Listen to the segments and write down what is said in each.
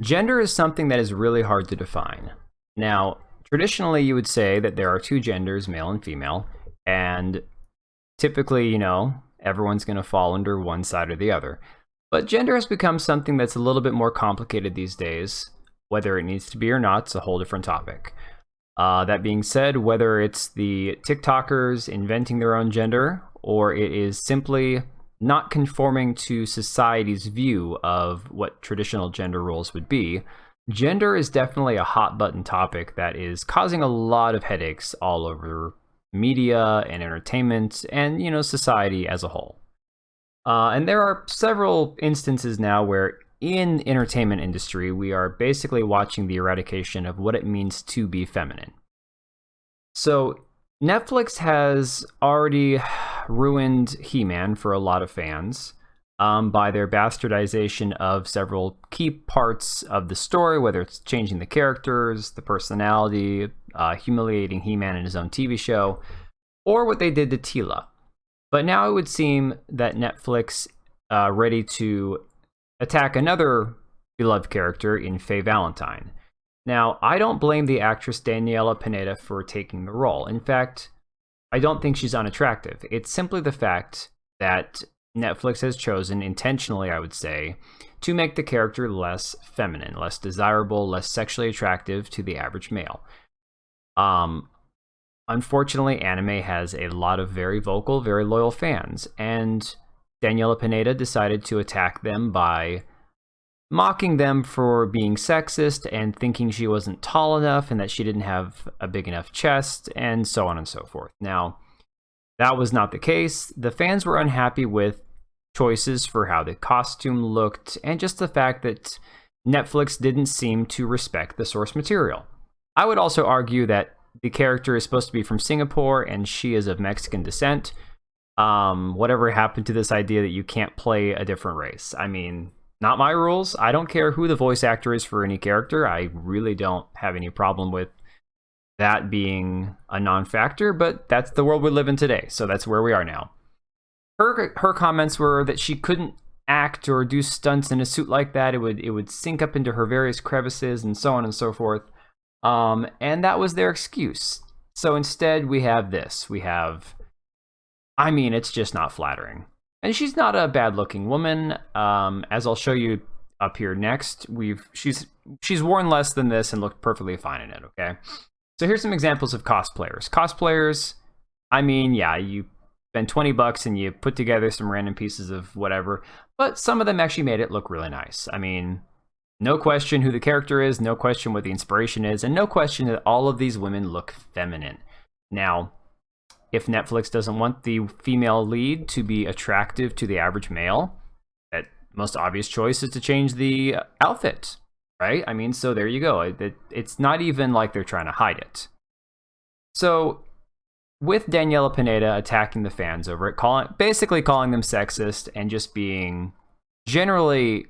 Gender is something that is really hard to define. Now, traditionally, you would say that there are two genders, male and female, and typically, everyone's going to fall under one side or the other. But gender has become something that's a little bit more complicated these days. Whether it needs to be or not, it's a whole different topic. That being said, whether it's the TikTokers inventing their own gender, or it is simply not conforming to society's view of what traditional gender roles would be, gender is definitely a hot button topic that is causing a lot of headaches all over media and entertainment and, society as a whole. And there are several instances now where in entertainment industry, we are basically watching the eradication of what it means to be feminine. So Netflix has already ruined He-Man for a lot of fans by their bastardization of several key parts of the story, whether it's changing the characters, the personality, humiliating He-Man in his own TV show, or what they did to Teela. But now it would seem that Netflix ready to attack another beloved character in Faye Valentine. Now, I don't blame the actress Daniela Pineda for taking the role. In fact, I don't think she's unattractive. It's simply the fact that Netflix has chosen, intentionally I would say, to make the character less feminine, less desirable, less sexually attractive to the average male. Unfortunately, anime has a lot of very vocal, very loyal fans, and Daniela Pineda decided to attack them by mocking them for being sexist and thinking she wasn't tall enough and that she didn't have a big enough chest, and so on and so forth. Now, that was not the case. The fans were unhappy with choices for how the costume looked, and just the fact that Netflix didn't seem to respect the source material. I would also argue that the character is supposed to be from Singapore and she is of Mexican descent. Whatever happened to this idea that you can't play a different race? I mean, not my rules. I don't care who the voice actor is for any character. I really don't have any problem with that being a non-factor, but that's the world we live in today, so that's where we are now. Her comments were that she couldn't act or do stunts in a suit like that. It would sink up into her various crevices and so on and so forth. And that was their excuse. So instead, we have this. It's just not flattering. And she's not a bad-looking woman. As I'll show you up here next, she's worn less than this and looked perfectly fine in it, okay? So here's some examples of cosplayers. You spend $20 and you put together some random pieces of whatever, but some of them actually made it look really nice. No question who the character is, no question what the inspiration is, and no question that all of these women look feminine. Now, if Netflix doesn't want the female lead to be attractive to the average male, that most obvious choice is to change the outfit, right? So there you go. It's not even like they're trying to hide it. So, with Daniela Pineda attacking the fans over it, basically calling them sexist and just being generally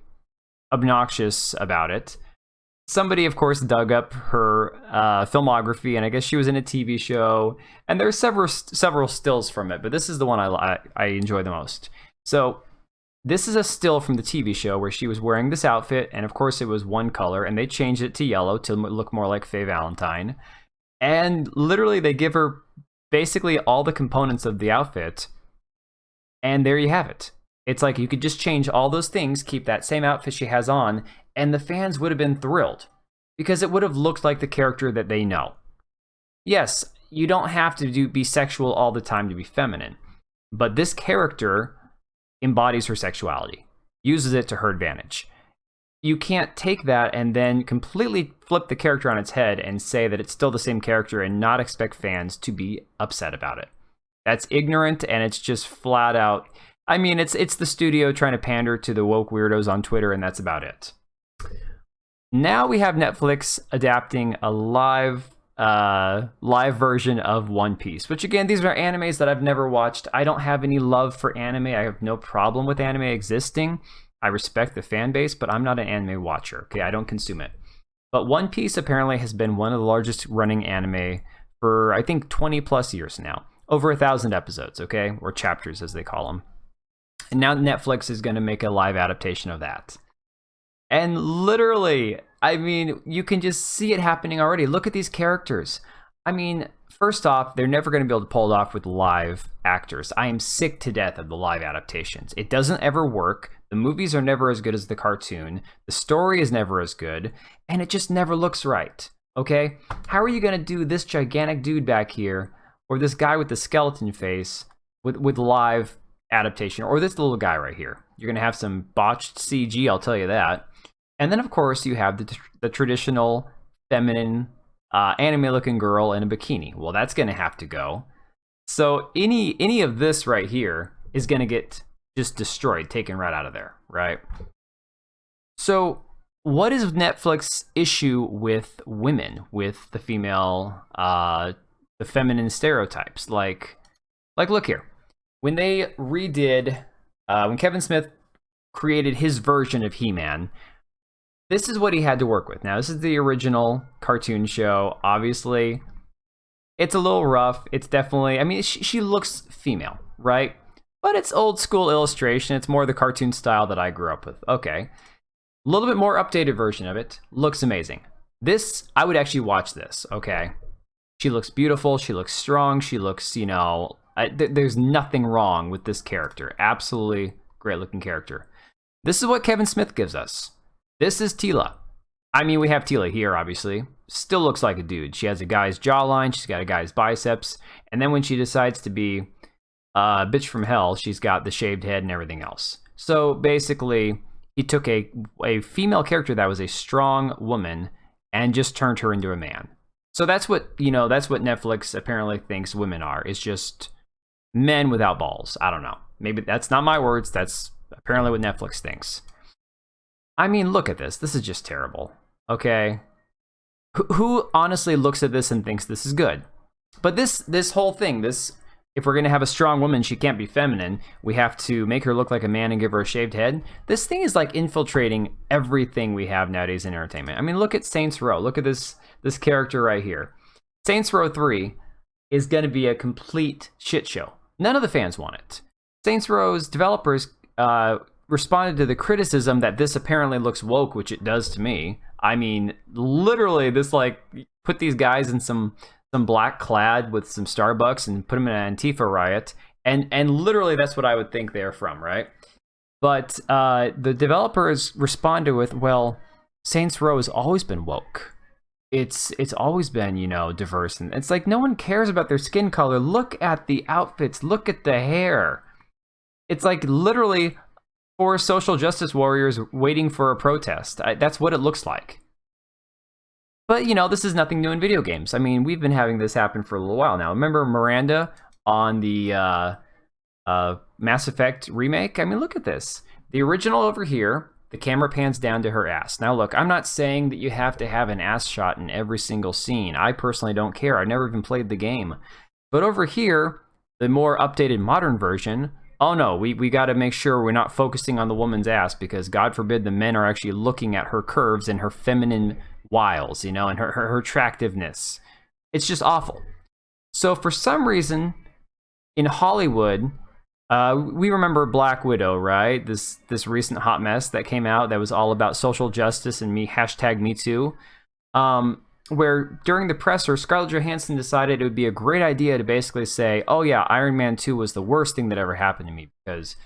obnoxious about it, somebody, of course, dug up her filmography, and I guess she was in a TV show, and there's several stills from it, but this is the one I enjoy the most. So this is a still from the TV show where she was wearing this outfit, and of course it was one color, and they changed it to yellow to look more like Faye Valentine, and literally they give her basically all the components of the outfit, and there you have it. It's like you could just change all those things, keep that same outfit she has on, and the fans would have been thrilled because it would have looked like the character that they know. Yes, you don't have to be sexual all the time to be feminine, but this character embodies her sexuality, uses it to her advantage. You can't take that and then completely flip the character on its head and say that it's still the same character and not expect fans to be upset about it. That's ignorant, and it's just flat out. It's the studio trying to pander to the woke weirdos on Twitter, and that's about it. Now we have Netflix adapting a live version of One Piece, which again, these are animes that I've never watched. I don't have any love for anime. I have no problem with anime existing. I respect the fan base, but I'm not an anime watcher. Okay, I don't consume it. But One Piece apparently has been one of the largest running anime for, I think, 20 plus years now. Over 1,000 episodes, okay? Or chapters, as they call them. And now Netflix is going to make a live adaptation of that. And literally, I mean, you can just see it happening already. Look at these characters. I mean, first off, they're never going to be able to pull it off with live actors. I am sick to death of the live adaptations. It doesn't ever work. The movies are never as good as the cartoon. The story is never as good. And it just never looks right. Okay? How are you going to do this gigantic dude back here, or this guy with the skeleton face, with live adaptation, or this little guy right here? You're going to have some botched CG, I'll tell you that. And then, of course, you have the traditional feminine anime-looking girl in a bikini. Well, that's going to have to go. So any of this right here is going to get just destroyed, taken right out of there, right? So what is Netflix's issue with women, with the female, the feminine stereotypes? Like look here. When they redid, when Kevin Smith created his version of He-Man, this is what he had to work with. Now, this is the original cartoon show. Obviously, it's a little rough. It's definitely, I mean, she looks female, right? But it's old school illustration. It's more the cartoon style that I grew up with. Okay. A little bit more updated version of it. Looks amazing. This, I would actually watch this, okay? She looks beautiful. She looks strong. She looks, you know, there's nothing wrong with this character. Absolutely great looking character. This is what Kevin Smith gives us. This is Teela. I mean, we have Teela here, obviously. Still looks like a dude. She has a guy's jawline. She's got a guy's biceps. And then when she decides to be a bitch from hell, she's got the shaved head and everything else. So basically, he took a female character that was a strong woman and just turned her into a man. So that's what, you know, that's what Netflix apparently thinks women are. It's just men without balls. I don't know. Maybe that's not my words. That's apparently what Netflix thinks. I mean, look at this. This is just terrible. Okay? Who honestly looks at this and thinks this is good? But this whole thing, if we're going to have a strong woman, she can't be feminine. We have to make her look like a man and give her a shaved head. This thing is like infiltrating everything we have nowadays in entertainment. I mean, look at Saints Row. Look at this character right here. Saints Row 3 is going to be a complete shit show. None of the fans want it. Saints Row's developers responded to the criticism that this apparently looks woke, which it does to me. I mean, literally, this like put these guys in some black clad with some Starbucks and put them in an Antifa riot, and literally that's what I would think they're from, right? But the developers responded with, well, Saints Row has always been woke. It's always been, you know, diverse, and it's like no one cares about their skin color. Look at the outfits. Look at the hair. It's like literally for social justice warriors waiting for a protest. That's what it looks like. But, you know, this is nothing new in video games. I mean, we've been having this happen for a little while now. Remember Miranda on the Mass Effect remake? I mean, look at this. The original over here, the camera pans down to her ass. Now, look, I'm not saying that you have to have an ass shot in every single scene. I personally don't care. I never even played the game. But over here, the more updated modern version, oh no, we got to make sure we're not focusing on the woman's ass, because God forbid the men are actually looking at her curves and her feminine wiles, you know, and her attractiveness. It's just awful. So for some reason, in Hollywood, we remember Black Widow, right? This recent hot mess that came out that was all about social justice and hashtag Me Too. Where during the presser, Scarlett Johansson decided it would be a great idea to basically say, oh yeah, Iron Man 2 was the worst thing that ever happened to me because,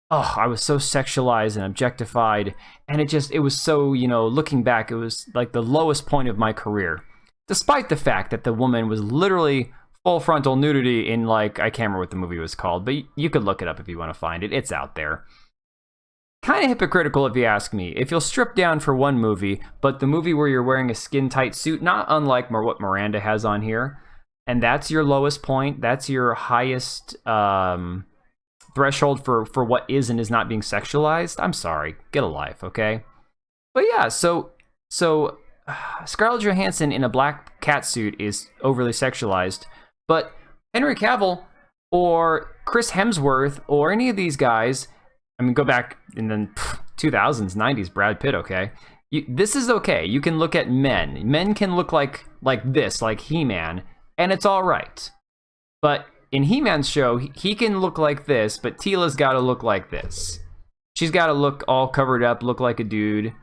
oh, I was so sexualized and objectified, and it was so, you know, looking back, it was like the lowest point of my career. Despite the fact that the woman was literally full frontal nudity in, like, I can't remember what the movie was called, but you could look it up if you want to find it. It's out there. Kind of hypocritical if you ask me. If you'll strip down for one movie, but the movie where you're wearing a skin-tight suit, not unlike what Miranda has on here, and that's your lowest point, that's your highest threshold for what is and is not being sexualized, I'm sorry, get a life, okay? But yeah, so Scarlett Johansson in a black catsuit is overly sexualized, but Henry Cavill or Chris Hemsworth or any of these guys, I mean, go back in the 2000s, 90s, Brad Pitt, okay? This is okay. You can look at men. Men can look like this, like He-Man, and it's all right. But in He-Man's show, he can look like this, but Teela's got to look like this. She's got to look all covered up, look like a dude.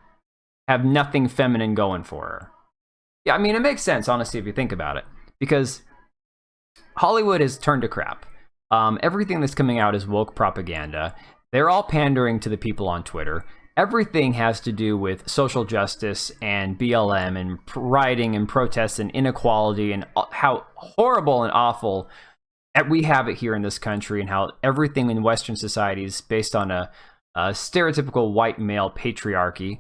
have nothing feminine going for her. Yeah, I mean, it makes sense, honestly, if you think about it, because Hollywood has turned to crap. Everything that's coming out is woke propaganda. They're all pandering to the people on Twitter. Everything has to do with social justice and BLM and rioting and protests and inequality and how horrible and awful we have it here in this country, and how everything in Western society is based on a stereotypical white male patriarchy.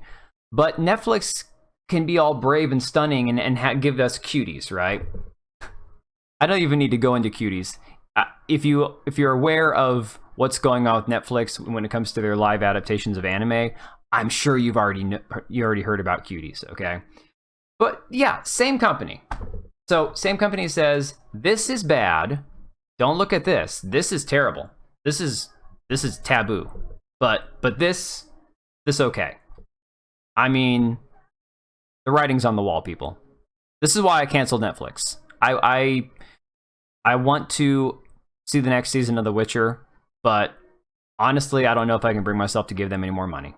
But Netflix can be all brave and stunning and give us cuties, right? I don't even need to go into cuties. If you're aware of what's going on with Netflix when it comes to their live adaptations of anime, I'm sure you already heard about cuties, okay? But yeah, same company. So same company says, this is bad. Don't look at this. This is terrible. This is taboo. But this okay. I mean, the writing's on the wall, people. This is why I canceled Netflix. I want to see the next season of The Witcher, but honestly, I don't know if I can bring myself to give them any more money.